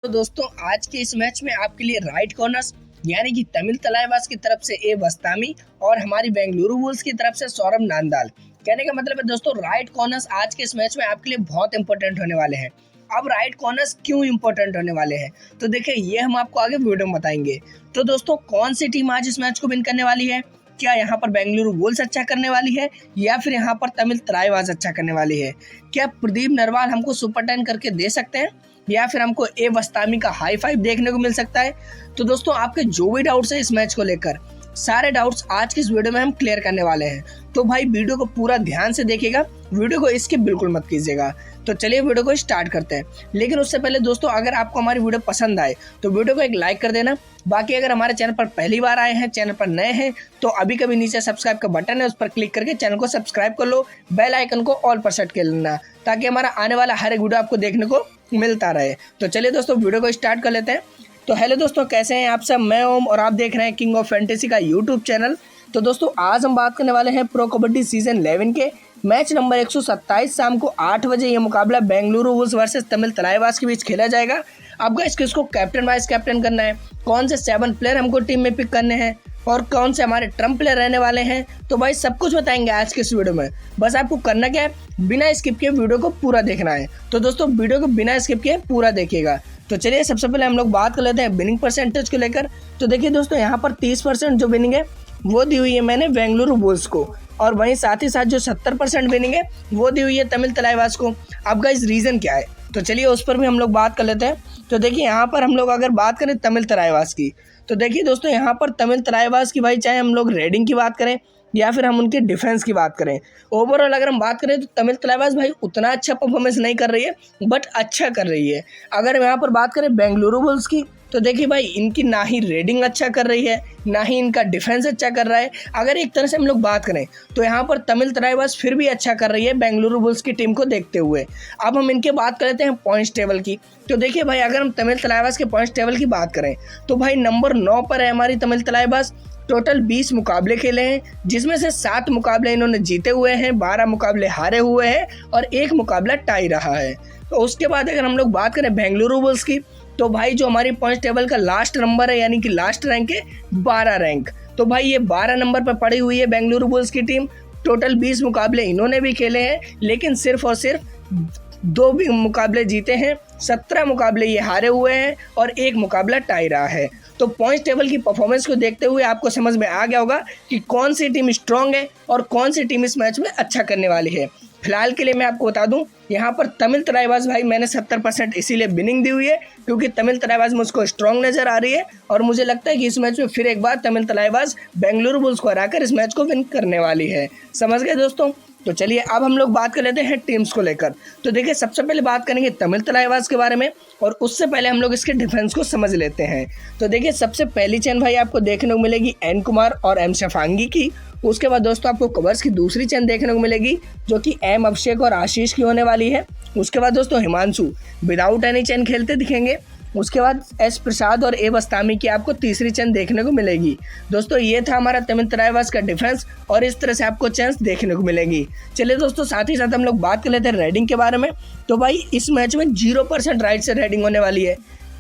तो दोस्तों आज के इस मैच में आपके लिए राइट कॉर्नर्स यानी कि तमिल तलाईवास की तरफ से ए वस्तामी और हमारी बेंगलुरु बुल्स की तरफ से सौरभ नांदाल। कहने का मतलब है दोस्तों राइट कॉर्नर्स आज के इस मैच में आपके लिए बहुत इंपॉर्टेंट होने वाले हैं। अब राइट कॉर्नर्स क्यों इंपॉर्टेंट होने वाले हैं तो देखिए ये हम आपको आगे वीडियो में बताएंगे। तो दोस्तों कौन सी टीम आज इस मैच को विन करने वाली है? क्या यहाँ पर बेंगलुरु बुल्स अच्छा करने वाली है या फिर यहाँ पर तमिल तलाईवास अच्छा करने वाली है? क्या प्रदीप नरवाल हमको सुपर 10 करके दे सकते हैं या फिर हमको ए वस्तामी का हाई फाइव देखने को मिल सकता है? तो दोस्तों आपके जो भी डाउट्स है इस मैच को लेकर सारे डाउट्स आज की इस वीडियो में हम क्लियर करने वाले हैं। तो भाई वीडियो को पूरा ध्यान से देखिएगा, वीडियो को स्किप बिल्कुल मत कीजिएगा। तो चलिए वीडियो को स्टार्ट करते हैं। लेकिन उससे पहले दोस्तों अगर आपको हमारी वीडियो पसंद आए तो वीडियो को एक लाइक कर देना। बाकी अगर हमारे चैनल पर पहली बार आए हैं, चैनल पर नए हैं तो अभी कभी नीचे सब्सक्राइब का बटन है, उस पर क्लिक करके चैनल को सब्सक्राइब कर लो, बेल आइकन को ऑल पर सेट कर लेना ताकि हमारा आने वाला हर एक वीडियो आपको देखने को मिलता रहे। तो चलिए दोस्तों वीडियो को स्टार्ट कर लेते हैं। तो हेलो दोस्तों, कैसे हैं आप सब? मैं ओम और आप देख रहे हैं किंग ऑफ फैंटेसी का यूट्यूब चैनल। तो दोस्तों आज हम बात करने वाले हैं प्रो कबड्डी सीजन 11 के मैच नंबर 127। शाम को 8 बजे ये मुकाबला बेंगलुरु बुल्स वर्सेस तमिल तलाईवास के बीच खेला जाएगा। अब गाइस किसको कैप्टन वाइस कैप्टन करना है, कौन से 7 प्लेयर हमको टीम में पिक करने हैं और कौन से हमारे ट्रम्प प्लेयर रहने वाले हैं, तो भाई सब कुछ बताएंगे आज के इस वीडियो में। बस आपको करना क्या है, बिना स्किप के वीडियो को पूरा देखना है। तो दोस्तों वीडियो को बिना स्किप के पूरा देखिएगा। तो चलिए सबसे पहले हम लोग बात कर लेते हैं विनिंग परसेंटेज को लेकर। तो देखिए दोस्तों यहाँ पर 30% जो विनिंग है वो दी हुई है मैंने बेंगलुरु बुल्स को, और वहीं साथ ही साथ जो 70% विनिंग है वो दी हुई है तमिल तलाईवास को। अब गाइस रीज़न क्या है तो चलिए उस पर भी हम लोग बात कर लेते हैं। तो देखिए यहाँ पर हम लोग अगर बात करें तमिल तलाईवास की, तो देखिए दोस्तों यहाँ पर तमिल तलाईवास की भाई चाहे हम लोग रेडिंग की बात करें या फिर हम उनके डिफेंस की बात करें, ओवरऑल अगर हम बात करें तो तमिल तलाईवास भाई उतना अच्छा परफॉर्मेंस नहीं कर रही है बट अच्छा कर रही है। अगर यहाँ पर बात करें बेंगलुरु बुल्स की तो देखिए भाई इनकी ना ही रेडिंग अच्छा कर रही है ना ही इनका डिफेंस अच्छा कर रहा है। अगर एक तरह से हम लोग बात करें तो यहाँ पर तमिल तलाईवास फिर भी अच्छा कर रही है बेंगलुरु बुल्स की टीम को देखते हुए। अब हम इनके बात कर लेते हैं पॉइंट्स टेबल की। तो देखिए भाई अगर हम तमिल तलाईवास के पॉइंट्स टेबल की बात करें तो भाई नंबर 9 पर है हमारी तमिल तलाईवास। टोटल 20 मुकाबले खेले हैं जिसमें से 7 मुकाबले इन्होंने जीते हुए हैं, 12 मुकाबले हारे हुए हैं और 1 मुकाबला टाई रहा है। तो उसके बाद अगर हम लोग बात करें बेंगलुरु बुल्स की तो भाई जो हमारी पॉइंट टेबल का लास्ट नंबर है यानी कि लास्ट रैंक है 12 रैंक, तो भाई ये 12 नंबर पर पड़ी हुई है बेंगलुरु बुल्स की टीम। टोटल 20 मुकाबले इन्होंने भी खेले हैं लेकिन सिर्फ और सिर्फ 2 भी मुकाबले जीते हैं, 17 मुकाबले ये हारे हुए हैं और 1 मुकाबला टाई रहा है। तो पॉइंट टेबल की परफॉर्मेंस को देखते हुए आपको समझ में आ गया होगा कि कौन सी टीम स्ट्रांग है और कौन सी टीम इस मैच में अच्छा करने वाली है। फिलहाल के लिए मैं आपको बता दूं यहाँ पर तमिल तलाईवास भाई मैंने 70% इसीलिए विनिंग दी हुई है क्योंकि तमिल तलाईवास मुझको स्ट्रांग नज़र आ रही है और मुझे लगता है कि इस मैच में फिर एक बार तमिल तलाईवास बेंगलुरु बुल्स को हराकर इस मैच को विन करने वाली है। समझ गए दोस्तों? तो चलिए अब हम लोग बात कर लेते हैं टीम्स को लेकर। तो देखिए सबसे पहले बात करेंगे तमिल तलाईवास के बारे में और उससे पहले हम लोग इसके डिफेंस को समझ लेते हैं। तो देखिए सबसे पहली चेन भाई आपको देखने को मिलेगी एन कुमार और एम शफांगी की। उसके बाद दोस्तों आपको कवर्स की दूसरी चेन देखने को मिलेगी जो कि एम अभिषेक और आशीष की होने वाली है। उसके बाद दोस्तों हिमांशु विदाउट एनी चेन खेलते दिखेंगे। उसके बाद एस प्रसाद और ए वस्तामी की आपको तीसरी चेन देखने को मिलेगी। दोस्तों ये था हमारा तमिल तलाईवास का डिफेंस और इस तरह से आपको चेंस देखने को मिलेगी। चलिए दोस्तों साथ ही साथ हम लोग बात कर लेते हैं रेडिंग के बारे में। तो भाई इस मैच में 0% राइट से रेडिंग होने वाली है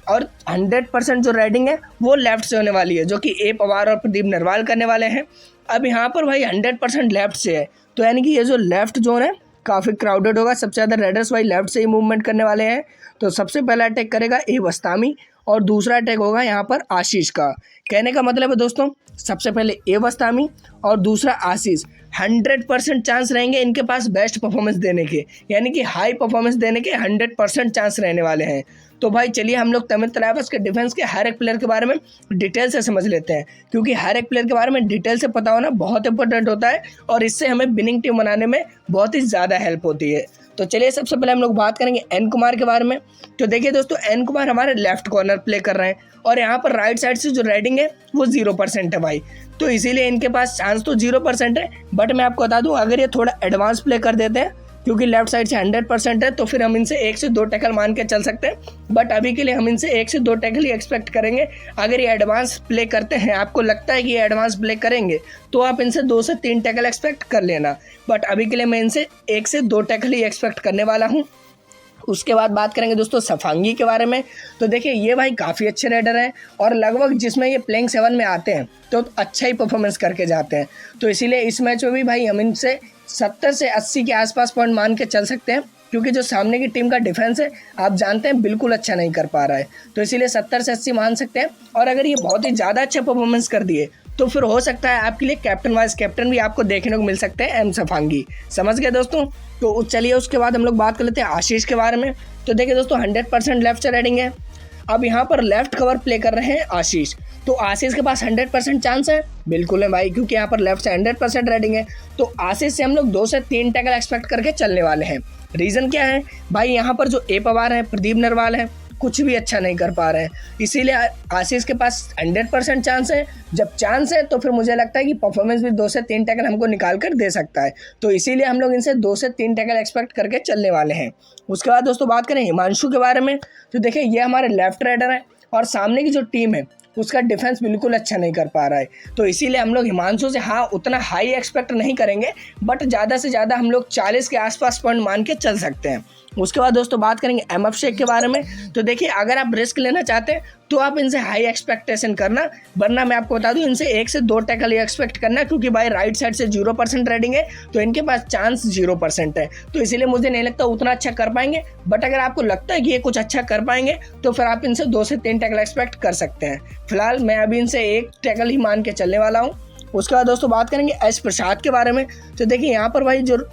और 100% जो रेडिंग है वो लेफ्ट से होने वाली है जो कि ए पवार और प्रदीप नरवाल करने वाले हैं। अब यहाँ पर भाई 100% लेफ्ट से है तो यानी कि ये जो लेफ्ट जोन है काफ़ी क्राउडेड होगा। सबसे ज़्यादा रेडर्स भाई लेफ्ट से ही मूवमेंट करने वाले हैं। तो सबसे पहला अटैक करेगा ए वस्तामी और दूसरा अटैक होगा यहाँ पर आशीष का। कहने का मतलब है दोस्तों सबसे पहले ए वस्तामी और दूसरा आशीष 100% चांस रहेंगे इनके पास बेस्ट परफॉर्मेंस देने के, यानी कि हाई परफॉर्मेंस देने के 100% चांस रहने वाले हैं। तो भाई चलिए हम लोग तमिल तलाईवास के डिफेंस के हर एक प्लेयर के बारे में डिटेल से समझ लेते हैं क्योंकि हर एक प्लेयर के बारे में डिटेल से पता होना बहुत इंपॉर्टेंट होता है और इससे हमें विनिंग टीम बनाने में बहुत ही ज़्यादा हेल्प होती है। तो चलिए सबसे पहले हम लोग बात करेंगे एन कुमार के बारे में। तो देखिए दोस्तों एन कुमार हमारे लेफ्ट कॉर्नर प्ले कर रहे हैं और यहाँ पर राइट साइड से जो रेडिंग है वो 0% है भाई, तो इसीलिए इनके पास चांस तो 0% है। बट मैं आपको बता दूँ अगर ये थोड़ा एडवांस प्ले कर देते हैं क्योंकि लेफ्ट साइड से 100% है तो फिर हम इनसे 1 से 2 टैकल मान के चल सकते हैं। बट अभी के लिए हम इनसे 1 से 2 टैकल ही एक्सपेक्ट करेंगे। अगर ये एडवांस प्ले करते हैं, आपको लगता है कि ये एडवांस प्ले करेंगे तो आप इनसे 2 से 3 टैकल एक्सपेक्ट कर लेना। बट अभी के लिए मैं इनसे 1 से 2 टैकल ही एक्सपेक्ट करने वाला हूँ। उसके बाद बात करेंगे दोस्तों सफांगी के बारे में। तो देखिए ये भाई काफ़ी अच्छे रेडर हैं और लगभग जिसमें ये प्लेइंग 7 में आते हैं तो अच्छा ही परफॉर्मेंस करके जाते हैं। तो इसीलिए इस मैच में भी भाई हम इनसे 70 से 80 के आसपास पॉइंट मान के चल सकते हैं, क्योंकि जो सामने की टीम का डिफेंस है आप जानते हैं बिल्कुल अच्छा नहीं कर पा रहा है। तो इसीलिए 70 से 80 मान सकते हैं। और अगर ये बहुत ही ज़्यादा अच्छा परफॉर्मेंस कर दिए तो फिर हो सकता है आपके लिए कैप्टन वाइस कैप्टन भी आपको देखने को मिल सकते हैं एम सफांगी। समझ गए दोस्तों। तो चलिए उसके बाद हम लोग बात कर लेते हैं आशीष के बारे में। तो देखिए दोस्तों 100% लेफ्ट से रेडिंग है। अब यहाँ पर लेफ्ट कवर प्ले कर रहे हैं आशीष। तो आशीष के पास 100% चांस है, बिल्कुल है भाई, क्योंकि यहाँ पर लेफ्ट से 100% रेडिंग है। तो आशीष से हम लोग 2 से 3 टैकल एक्सपेक्ट करके चलने वाले हैं। रीज़न क्या है भाई, यहाँ पर जो ए पवार है, प्रदीप नरवाल है, कुछ भी अच्छा नहीं कर पा रहे हैं। इसीलिए आशीष के पास 100% चांस है। जब चांस है तो फिर मुझे लगता है कि परफॉर्मेंस भी 2 से 3 टैकल हमको निकाल कर दे सकता है। तो इसीलिए हम लोग इनसे 2 से 3 टैकल एक्सपेक्ट करके चलने वाले हैं। उसके बाद दोस्तों बात करें हिमांशु के बारे में। तो देखिए ये हमारे लेफ्ट राइडर है और सामने की जो टीम है उसका डिफेंस बिल्कुल अच्छा नहीं कर पा रहा है। तो इसीलिए हम लोग हिमांशु से उतना हाई एक्सपेक्ट नहीं करेंगे, बट ज़्यादा से ज़्यादा हम लोग 40 के आसपास पॉइंट मान के चल सकते हैं। उसके बाद दोस्तों बात करेंगे एम एफ शेख के बारे में। तो देखिए अगर आप रिस्क लेना चाहते हैं तो आप इनसे हाई एक्सपेक्टेशन करना, वरना मैं आपको बता दूं इनसे 1 से 2 टैकल ही एक्सपेक्ट करना, क्योंकि भाई राइट साइड से 0% रेडिंग है तो इनके पास चांस 0% है। तो इसीलिए मुझे नहीं लगता उतना अच्छा कर पाएंगे, बट अगर आपको लगता है कि ये कुछ अच्छा कर पाएंगे तो फिर आप इनसे 2 से 3 टैकल एक्सपेक्ट कर सकते हैं। फिलहाल मैं अभी इनसे 1 टैकल ही मान के चलने वाला हूँ। उसके बाद दोस्तों बात करेंगे एस प्रसाद के बारे में। तो देखिए यहाँ पर भाई जो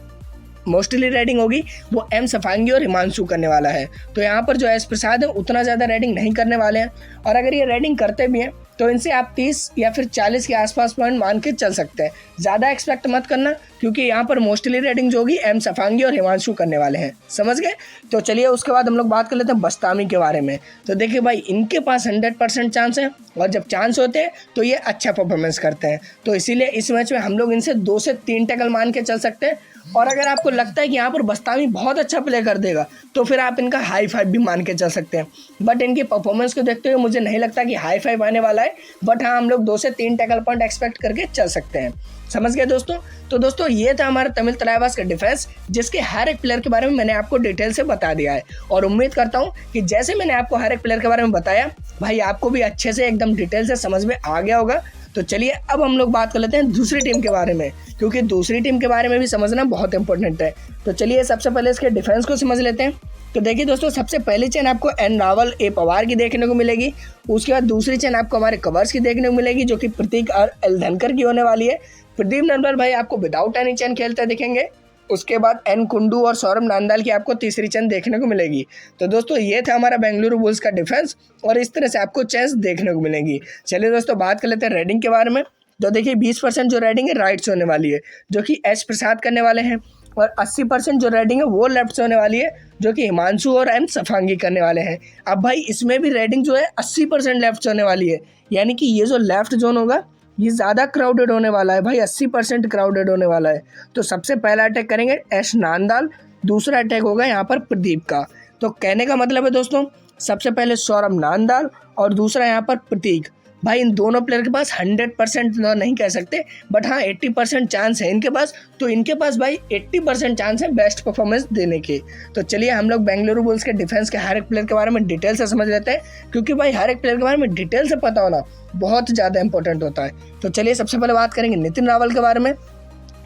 मोस्टली रेडिंग होगी वो एम सफांगी और हिमांशु करने वाला है। तो यहाँ पर जो एस प्रसाद है उतना ज़्यादा रेडिंग नहीं करने वाले हैं, और अगर ये रेडिंग करते भी हैं तो इनसे आप 30 या फिर 40 के आसपास पॉइंट मान के चल सकते हैं। ज़्यादा एक्सपेक्ट मत करना, क्योंकि यहाँ पर मोस्टली रेडिंग जो होगी एम सफांगी और हिमांशु करने वाले हैं। समझ गए। तो चलिए उसके बाद हम लोग बात कर लेते हैं बस्तामी के बारे में। तो देखिए भाई इनके पास 100% चांस है, और जब चांस होते हैं तो ये अच्छा परफॉर्मेंस करते हैं। तो इसीलिए इस मैच में हम लोग इनसे 2 से 3 टैकल मान के चल सकते हैं। और अगर आपको लगता है कि यहाँ पर बस्तामी बहुत अच्छा प्ले कर देगा तो फिर आप इनका हाई 5 भी मान के चल सकते हैं। बट इनकी परफॉर्मेंस को देखते हुए मुझे नहीं लगता कि हाई 5 आने वाला है, बट हाँ हम लोग 2 से 3 टैकल पॉइंट एक्सपेक्ट करके चल सकते हैं। समझ गए दोस्तों। तो दोस्तों ये था हमारा तमिल तलाईवास का डिफेंस, जिसके हर एक प्लेयर के बारे में मैंने आपको डिटेल से बता दिया है। और उम्मीद करता हूँ कि जैसे मैंने आपको हर एक प्लेयर के बारे में बताया भाई आपको भी अच्छे से एकदम डिटेल से समझ में आ गया होगा। तो चलिए अब हम लोग बात कर लेते हैं दूसरी टीम के बारे में, क्योंकि दूसरी टीम के बारे में भी समझना बहुत इंपॉर्टेंट है। तो चलिए सबसे पहले इसके डिफेंस को समझ लेते हैं। तो देखिए दोस्तों सबसे पहली चेन आपको एन रावल ए पवार की देखने को मिलेगी। उसके बाद दूसरी चेन आपको हमारे कवर्स की देखने को मिलेगी, जो कि प्रतीक और एल धनकर की होने वाली है। प्रदीप नरवाल भाई आपको विदाउट एनी चेन खेलते दिखेंगे। उसके बाद एन कुंडू और सौरभ नांदाल की आपको तीसरी चेन देखने को मिलेगी। तो दोस्तों ये था हमारा बेंगलुरु बुल्स का डिफेंस, और इस तरह से आपको चेंस देखने को मिलेंगी। चलिए दोस्तों बात कर लेते हैं रेडिंग के बारे में। तो देखिए 20% जो रेडिंग है राइट से होने वाली है, जो कि एस प्रसाद करने वाले हैं, और 80% जो रेडिंग है वो लेफ्ट से होने वाली है, जो कि हिमांशु और एम सफांगी करने वाले हैं। अब भाई इसमें भी रेडिंग जो है 80% लेफ्ट से होने वाली है, यानी कि ये जो लेफ्ट जोन होगा ये ज़्यादा क्राउडेड होने वाला है भाई, 80% क्राउडेड होने वाला है। तो सबसे पहला अटैक करेंगे एस नांदाल, दूसरा अटैक होगा यहाँ पर प्रदीप का। तो कहने का मतलब है दोस्तों सबसे पहले सौरभ नांदाल और दूसरा यहाँ पर प्रतीक। भाई इन दोनों प्लेयर के पास 100% नहीं कह सकते, बट हाँ 80% चांस है इनके पास। तो इनके पास भाई 80% चांस है बेस्ट परफॉर्मेंस देने के। तो चलिए हम लोग बेंगलुरु बुल्स के डिफेंस के हर एक प्लेयर के बारे में डिटेल से समझ लेते हैं, क्योंकि भाई हर एक प्लेयर के बारे में डिटेल से पता होना बहुत ज़्यादा इंपॉर्टेंट होता है। तो चलिए सबसे पहले बात करेंगे नितिन रावल के बारे में।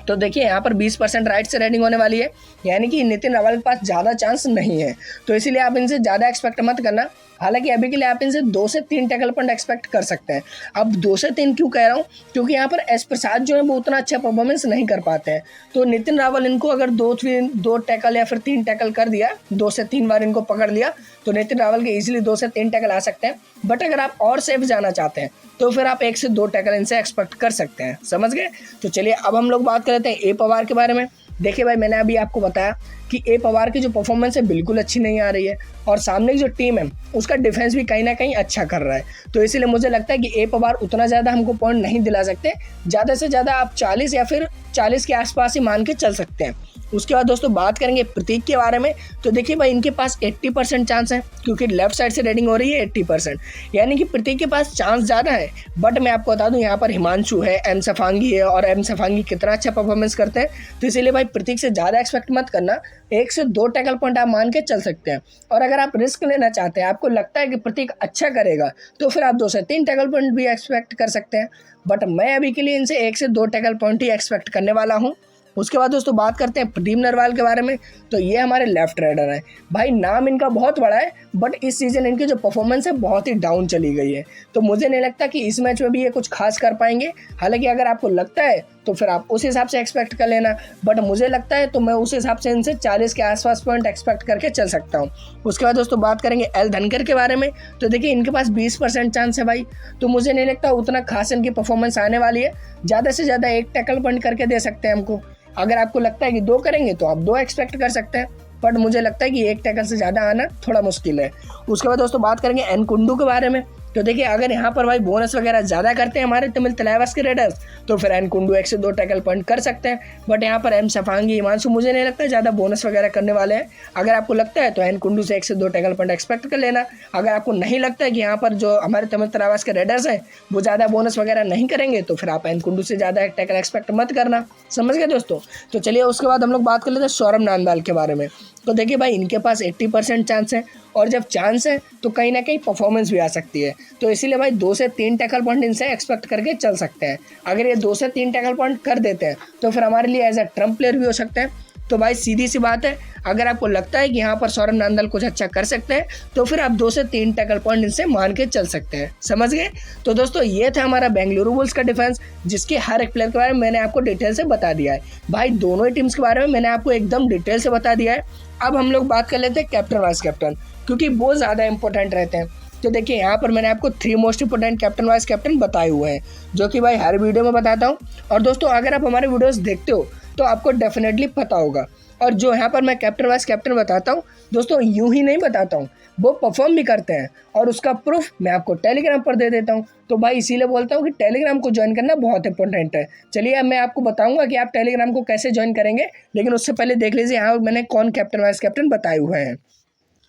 तो देखिए यहाँ पर 20% राइट से रेडिंग होने वाली है, यानी कि नितिन रावल के पास ज़्यादा चांस नहीं है। तो इसीलिए आप इनसे ज़्यादा एक्सपेक्ट मत करना। हालांकि अभी के लिए आप इनसे 2 से 3 टैकल पॉइंट एक्सपेक्ट कर सकते हैं। अब 2 से 3 क्यों कह रहा हूँ, क्योंकि यहाँ पर एस प्रसाद जो है वो उतना अच्छा परफॉर्मेंस नहीं कर पाते हैं। तो नितिन रावल इनको अगर 2 टैकल या फिर 3 टैकल कर दिया, 2 से 3 बार इनको पकड़ लिया, तो नितिन रावल के इजीली 2 से 3 टैकल आ सकते हैं। बट अगर आप और सेफ जाना चाहते हैं तो फिर आप 1 से 2 टैकल इनसे एक्सपेक्ट कर सकते हैं। समझ गए। तो चलिए अब हम लोग बात कर लेते हैं ए पवार के बारे में। देखिए भाई मैंने अभी आपको बताया कि ए पवार की जो परफॉर्मेंस है बिल्कुल अच्छी नहीं आ रही है, और सामने की जो टीम है उसका डिफेंस भी कहीं ना कहीं अच्छा कर रहा है। तो इसीलिए मुझे लगता है कि ए पवार उतना ज़्यादा हमको पॉइंट नहीं दिला सकते। ज़्यादा से ज़्यादा आप 40 या फिर 40 के आसपास ही मान के चल सकते हैं। उसके बाद दोस्तों बात करेंगे प्रतीक के बारे में। तो देखिए भाई इनके पास 80% चांस है, क्योंकि लेफ्ट साइड से रेडिंग हो रही है 80%, यानी कि प्रतीक के पास चांस ज़्यादा है। बट मैं आपको बता दूं यहाँ पर हिमांशु है, एम सफांगी है, और एम सफांगी कितना अच्छा परफॉर्मेंस करते हैं, तो इसीलिए भाई प्रतीक से ज़्यादा एक्सपेक्ट मत करना। 1 से 2 टैकल पॉइंट आप मान के चल सकते हैं। और अगर आप रिस्क लेना चाहते हैं, आपको लगता है कि प्रतीक अच्छा करेगा, तो फिर आप 2 से 3 टैकल पॉइंट भी एक्सपेक्ट कर सकते हैं। बट मैं अभी के लिए इनसे 1 से 2 टैकल पॉइंट ही एक्सपेक्ट करने वाला हूँ। उसके बाद दोस्तों बात करते हैं प्रदीप नरवाल के बारे में। तो ये हमारे लेफ्ट राइडर हैं। भाई नाम इनका बहुत बड़ा है, बट इस सीज़न इनकी जो परफॉर्मेंस है बहुत ही डाउन चली गई है। तो मुझे नहीं लगता कि इस मैच में भी ये कुछ खास कर पाएंगे। हालांकि अगर आपको लगता है तो फिर आप उस हिसाब से एक्सपेक्ट कर लेना, बट मुझे लगता है तो मैं उस हिसाब से इनसे 40 के आसपास पॉइंट एक्सपेक्ट करके चल सकता हूँ। उसके बाद दोस्तों बात करेंगे एल धनकर के बारे में। तो देखिए इनके पास 20% चांस है भाई, तो मुझे नहीं लगता उतना खास इनकी परफॉर्मेंस आने वाली है। ज़्यादा से ज़्यादा 1 टैकल पॉइंट करके दे सकते हैं हमको। अगर आपको लगता है कि 2 करेंगे तो आप 2 एक्सपेक्ट कर सकते हैं, बट मुझे लगता है कि 1 टैकल से ज़्यादा आना थोड़ा मुश्किल है। उसके बाद दोस्तों बात करेंगे एन कुंडू के बारे में। तो देखिए अगर यहाँ पर भाई बोनस वगैरह ज़्यादा करते हैं हमारे तमिल तलाइवास के रेडर्स, तो फिर एन कुंडू 1 से 2 टैकल पॉइंट कर सकते हैं। बट यहाँ पर एम सफांगी, हिमांशु मुझे नहीं लगता ज़्यादा बोनस वगैरह करने वाले हैं। अगर आपको लगता है तो एन कुंडू से 1 से 2 टैकल पॉइंट एक्सपेक्ट कर लेना। अगर आपको नहीं लगता है कि यहाँ पर जो हमारे तमिल तलाइवास के रेडर्स हैं वो ज़्यादा बोनस वगैरह नहीं करेंगे, तो फिर आप एन कुंडू से ज़्यादा टैकल एक्सपेक्ट मत करना। समझ गए दोस्तों। तो चलिए उसके बाद हम लोग बात कर लेते हैं सौरभ नांदाल के बारे में। तो देखिए भाई इनके पास 80% चांस है, और जब चांस है तो कहीं ना कहीं परफॉर्मेंस भी आ सकती है। तो इसीलिए भाई 2 से 3 टैकल पॉइंट इनसे एक्सपेक्ट करके चल सकते हैं। अगर ये 2 से 3 टैकल पॉइंट कर देते हैं तो फिर हमारे लिए एज अ ट्रम्प प्लेयर भी हो सकते हैं। तो भाई सीधी सी बात है, अगर आपको लगता है कि यहाँ पर सौरभ नांदाल कुछ अच्छा कर सकते हैं, तो फिर आप 2 से 3 टैकल पॉइंट इनसे मान के चल सकते हैं। समझ गए। तो दोस्तों ये था हमारा बेंगलुरु बुल्स का डिफेंस, जिसके हर एक प्लेयर के बारे में मैंने आपको डिटेल से बता दिया है। भाई दोनों ही टीम्स के बारे में मैंने आपको एकदम डिटेल से बता दिया है। अब हम लोग बात कर लेते हैं कैप्टन वाइस कैप्टन, क्योंकि वो ज़्यादा इंपॉर्टेंट रहते हैं। तो देखिए यहाँ पर मैंने आपको 3 most important captain vice captain बताए हुए हैं, जो कि भाई हर वीडियो में बताता हूँ। और दोस्तों अगर आप हमारे वीडियोस देखते हो तो आपको डेफिनेटली पता होगा। और जो यहाँ पर मैं कैप्टन वाइस कैप्टन बताता हूँ दोस्तों, यूं ही नहीं बताता हूँ, वो परफॉर्म भी करते हैं, और उसका प्रूफ मैं आपको टेलीग्राम पर दे देता हूँ। तो भाई इसीलिए बोलता हूँ कि टेलीग्राम को ज्वाइन करना बहुत इंपॉर्टेंट है। चलिए अब मैं आपको बताऊंगा कि आप टेलीग्राम को कैसे ज्वाइन करेंगे, लेकिन उससे पहले देख लीजिए यहाँ मैंने कौन कैप्टन वाइस कैप्टन बताए हुए हैं।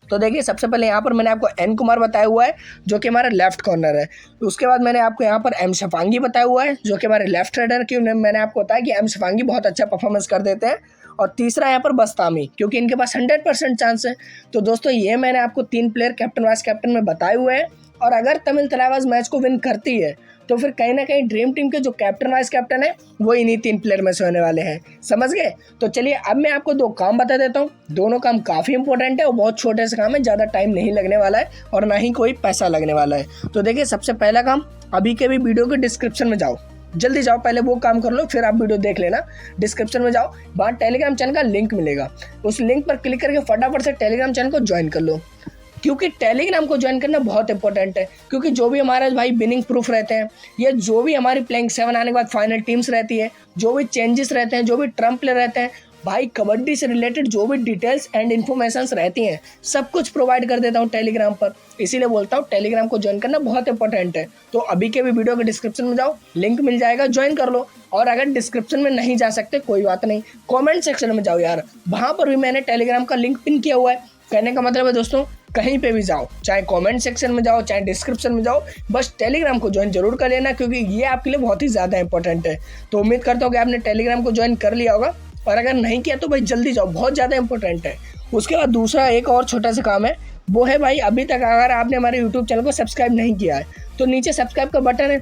तो देखिए सबसे पहले यहाँ पर मैंने आपको एन कुमार बताया हुआ है, जो कि हमारा लेफ्ट कॉर्नर है। उसके बाद मैंने आपको यहाँ पर एम सफांगी बताया हुआ है, जो कि हमारे लेफ्ट राइडर की मैंने आपको बताया कि एम सफांगी बहुत अच्छा परफॉर्मेंस कर देते हैं। और तीसरा यहाँ पर बस्तामी, क्योंकि इनके पास 100% चांस है। तो दोस्तों ये मैंने आपको 3 प्लेयर कैप्टन वाइस कैप्टन में बताए हुए हैं। और अगर तमिल तलाइवास मैच को विन करती है तो फिर कहीं ना कहीं ड्रीम टीम के जो कैप्टन वाइस कैप्टन है वो इन्हीं 3 प्लेयर में से होने वाले हैं। समझ गए। तो चलिए अब मैं आपको 2 काम बता देता हूँ। दोनों काम काफ़ी इंपॉर्टेंट है और बहुत छोटे से काम है, ज़्यादा टाइम नहीं लगने वाला है और ना ही कोई पैसा लगने वाला है। तो देखिए सबसे पहला काम, अभी के भी वीडियो के डिस्क्रिप्शन में जाओ, जल्दी जाओ, पहले वो काम कर लो फिर आप वीडियो देख लेना। डिस्क्रिप्शन में जाओ, वहाँ टेलीग्राम चैनल का लिंक मिलेगा, उस लिंक पर क्लिक करके फटाफट से टेलीग्राम चैनल को ज्वाइन कर लो। क्योंकि टेलीग्राम को ज्वाइन करना बहुत इंपॉर्टेंट है, क्योंकि जो भी हमारा भाई विनिंग प्रूफ रहते हैं, या जो भी हमारी प्लेइंग 7 आने के बाद फाइनल टीम्स रहती है, जो भी चेंजेस रहते हैं, जो भी ट्रम्प प्लेयर रहते हैं, भाई कबड्डी से रिलेटेड जो भी डिटेल्स एंड इन्फॉर्मेशंस रहती हैं सब कुछ प्रोवाइड कर देता हूँ टेलीग्राम पर। इसीलिए बोलता हूँ टेलीग्राम को ज्वाइन करना बहुत इंपॉर्टेंट है। तो अभी के भी वीडियो के डिस्क्रिप्शन में जाओ, लिंक मिल जाएगा, ज्वाइन कर लो। और अगर डिस्क्रिप्शन में नहीं जा सकते कोई बात नहीं, कमेंट सेक्शन में जाओ यार, वहाँ पर भी मैंने टेलीग्राम का लिंक पिन किया हुआ है। कहने का मतलब है दोस्तों, कहीं पे भी जाओ, चाहे कमेंट सेक्शन में जाओ चाहे डिस्क्रिप्शन में जाओ, बस टेलीग्राम को ज्वाइन जरूर कर लेना, क्योंकि ये आपके लिए बहुत ही ज़्यादा इंपॉर्टेंट है। तो उम्मीद करता हूँ कि आपने टेलीग्राम को ज्वाइन कर लिया होगा, और अगर नहीं किया तो भाई जल्दी जाओ, बहुत ज़्यादा इंपॉर्टेंट है। उसके बाद दूसरा एक और छोटा सा काम है, वो है भाई अभी तक अगर आपने हमारे यूट्यूब चैनल को सब्सक्राइब नहीं किया है तो नीचे सब्सक्राइब का बटन है,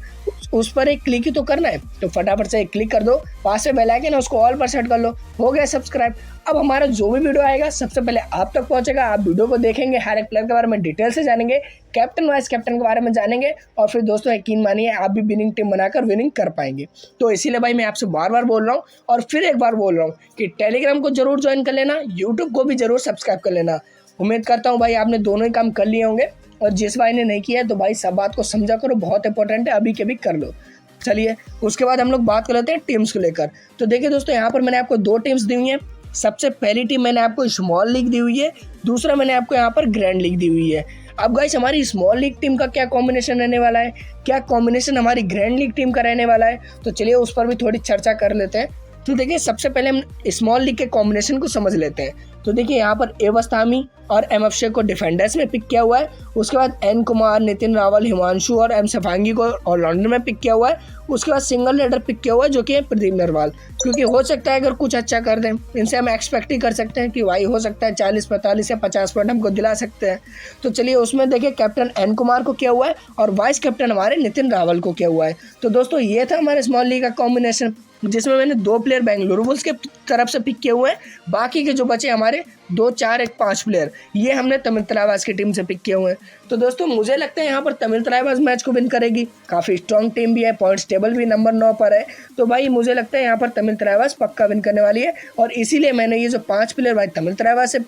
उस पर एक क्लिक ही तो करना है, तो फटाफट से एक क्लिक कर दो, पास में बेल आइकन है उसको ऑल पर सेट कर लो, हो गया सब्सक्राइब। अब हमारा जो भी वीडियो आएगा सबसे पहले आप तक पहुंचेगा, आप वीडियो को देखेंगे, हर एक प्लेयर के बारे में डिटेल से जानेंगे, कैप्टन वाइस कैप्टन के बारे में जानेंगे, और फिर दोस्तों यकीन मानिए आप भी विनिंग टीम बनाकर विनिंग कर पाएंगे। तो इसीलिए भाई मैं आपसे बार बार बोल रहा हूँ और फिर एक बार बोल रहा हूँ कि टेलीग्राम को जरूर ज्वाइन कर लेना, यूट्यूब को भी जरूर सब्सक्राइब कर लेना। उम्मीद करता हूँ भाई आपने दोनों ही काम कर लिए होंगे, और जिस भाई ने नहीं किया है तो भाई सब बात को समझा करो, बहुत इंपॉर्टेंट है, अभी के भी कर लो। चलिए उसके बाद हम लोग बात कर लेते हैं टीम्स को लेकर। तो देखिए दोस्तों यहाँ पर मैंने आपको 2 टीम्स दी हुई हैं। सबसे पहली टीम मैंने आपको स्मॉल लीग दी हुई है, दूसरा मैंने आपको यहाँ पर ग्रैंड लीग दी हुई है। अब गाइस हमारी स्मॉल लीग टीम का क्या कॉम्बिनेशन रहने वाला है, क्या कॉम्बिनेशन हमारी ग्रैंड लीग टीम का रहने वाला है, तो चलिए उस पर भी थोड़ी चर्चा कर लेते हैं। तो देखिए सबसे पहले हम स्मॉल लीग के कॉम्बिनेशन को समझ लेते हैं। तो देखिए यहाँ पर ए वस्तामी और एम अभिषेक को डिफेंडर्स में पिक किया हुआ है। उसके बाद एन कुमार, नितिन रावल, हिमांशु और एम सफांगी को ऑलराउंडर में पिक किया हुआ है। उसके बाद सिंगल रेडर पिक किया हुआ है जो कि है प्रदीप नरवाल, क्योंकि हो सकता है अगर कुछ अच्छा कर दें, इनसे हम एक्सपेक्ट ही कर सकते हैं कि भाई हो सकता है 40, 45 या 50 पॉइंट हमको दिला सकते हैं। तो चलिए उसमें देखिए कैप्टन एन कुमार को किया हुआ है और वाइस कैप्टन हमारे नितिन रावल को किया हुआ है। तो दोस्तों ये था हमारे स्मॉल लीग का कॉम्बिनेशन, जिसमें मैंने 2 प्लेयर बेंगलुरु बुल्स के तरफ से पिक किए हुए हैं। बाकी के जो बचे हमारे 2, 4, 1, 5 प्लेयर, ये हमने तमिल तलाईबाज की टीम से पिक किए हुए हैं। तो दोस्तों मुझे लगता है यहाँ पर तमिल तलाईबाज मैच को विन करेगी। काफ़ी स्ट्रॉन्ग टीम भी है, पॉइंट्स टेबल भी नंबर 9 पर है। तो भाई मुझे लगता है यहाँ पर तमिल तलाईबाज पक्का विन करने वाली है, और इसीलिए मैंने ये जो 5 प्लेयर भाई तमिल तलाईबाज से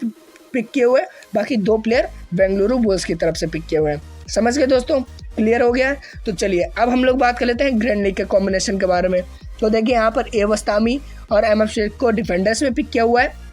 पिक किए हुए हैं, बाकी 2 प्लेयर बेंगलुरु बुल्स की तरफ से पिक किए हुए हैं। समझ गए दोस्तों, क्लियर हो गया है। तो चलिए अब हम लोग बात कर लेते हैं ग्रैंड लीग के कॉम्बिनेशन के बारे में। तो देखिए यहाँ पर ए वस्तामी और एम अभिषेक को डिफेंडर्स में पिक किया हुआ है।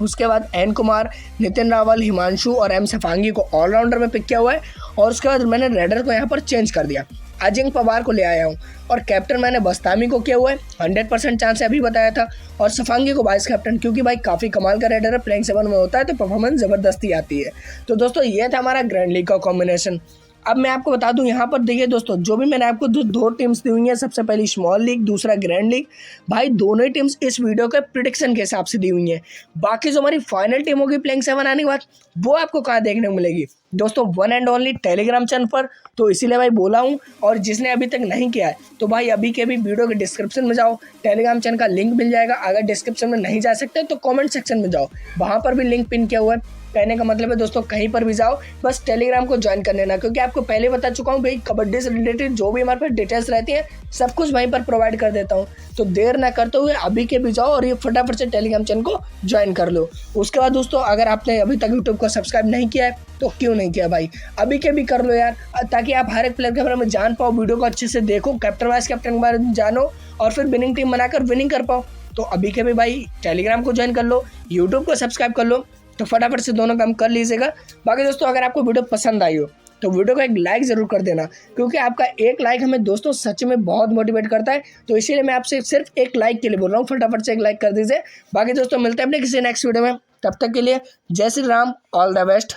उसके बाद एन कुमार, नितिन रावल, हिमांशु और एम सफांगी को ऑलराउंडर में पिक किया हुआ है। और उसके बाद मैंने रेडर को यहाँ पर चेंज कर दिया, अजिंक्य पवार को ले आया हूँ, और कैप्टन मैंने वस्तामी को किया हुआ है, 100% चांस है अभी बताया था, और सफांगी को वाइस कैप्टन, क्योंकि भाई काफ़ी कमाल का रेडर है, प्लेइंग 7 में होता है तो परफॉर्मेंस ज़बरदस्ती आती है। तो दोस्तों ये था हमारा ग्रैंड लीग का कॉम्बिनेशन। अब मैं आपको बता दूं यहाँ पर देखिए दोस्तों, जो भी मैंने आपको 2 टीम्स दी हुई हैं, सबसे पहली स्मॉल लीग, दूसरा ग्रैंड लीग, भाई दोनों ही टीम्स इस वीडियो के प्रिडिक्शन के हिसाब से दी हुई हैं। बाकी जो हमारी फाइनल टीम होगी प्लेइंग 7 आने के बाद, वो आपको कहाँ देखने को मिलेगी दोस्तों? One and only Telegram channel पर। तो इसीलिए भाई बोला हूँ, और जिसने अभी तक नहीं किया है तो भाई अभी के अभी वीडियो के डिस्क्रिप्शन में जाओ, टेलीग्राम चैनल का लिंक मिल जाएगा। अगर डिस्क्रिप्शन में नहीं जा सकते तो कमेंट सेक्शन में जाओ, वहाँ पर भी लिंक पिन किया हुआ है। कहने का मतलब है दोस्तों, कहीं पर भी जाओ, बस टेलीग्राम को ज्वाइन कर लेना, क्योंकि आपको पहले बता चुका हूँ भाई कबड्डी से रिलेटेड जो भी हमारे पास डिटेल्स रहती हैं सब कुछ वहीं पर प्रोवाइड कर देता हूँ। तो देर ना करते हुए अभी के भी जाओ और ये फटाफट से टेलीग्राम चैनल को ज्वाइन कर लो। उसके बाद दोस्तों, अगर आपने अभी तक यूट्यूब को सब्सक्राइब नहीं किया है तो क्यों नहीं किया भाई, अभी के भी कर लो यार, ताकि आप हर एक प्लेयर के बारे में जान पाओ, वीडियो को अच्छे से देखो, कैप्टन वाइस कैप्टन के बारे में जानो, और फिर विनिंग टीम बनाकर विनिंग कर पाओ। तो अभी के भी भाई टेलीग्राम को ज्वाइन कर लो, यूट्यूब को सब्सक्राइब कर लो, तो फटाफट से दोनों काम कर लीजिएगा। बाकी दोस्तों, अगर आपको वीडियो पसंद आई हो तो वीडियो को एक लाइक ज़रूर कर देना, क्योंकि आपका एक लाइक हमें दोस्तों सच में बहुत मोटिवेट करता है। तो इसीलिए मैं आपसे सिर्फ एक लाइक के लिए बोल रहा हूँ, फटाफट से एक लाइक कर दीजिए। बाकी दोस्तों मिलते हैं अपने किसी नेक्स्ट वीडियो में, तब तक के लिए जय Shri Ram, all the best.